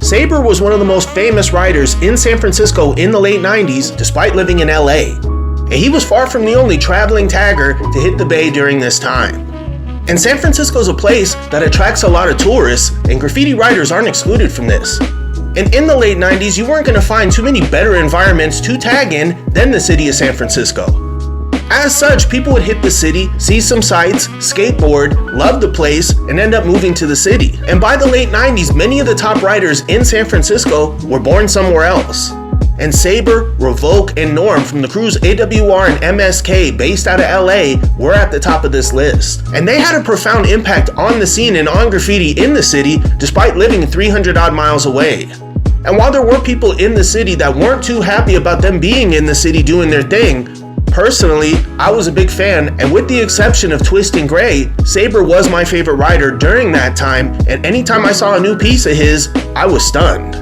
Saber was one of the most famous riders in San Francisco in the late 90s, despite living in LA. And he was far from the only traveling tagger to hit the Bay during this time. And San Francisco is a place that attracts a lot of tourists, and graffiti riders aren't excluded from this. And in the late 90s, you weren't going to find too many better environments to tag in than the city of San Francisco. As such, people would hit the city, see some sights, skateboard, love the place, and end up moving to the city. And by the late 90s, many of the top riders in San Francisco were born somewhere else. And Saber, Revoke, and Norm from the crews AWR and MSK based out of LA were at the top of this list. And they had a profound impact on the scene and on graffiti in the city despite living 300 odd miles away. And while there were people in the city that weren't too happy about them being in the city doing their thing, personally, I was a big fan, and with the exception of Twist and Gray, Saber was my favorite rider during that time, and anytime I saw a new piece of his, I was stunned.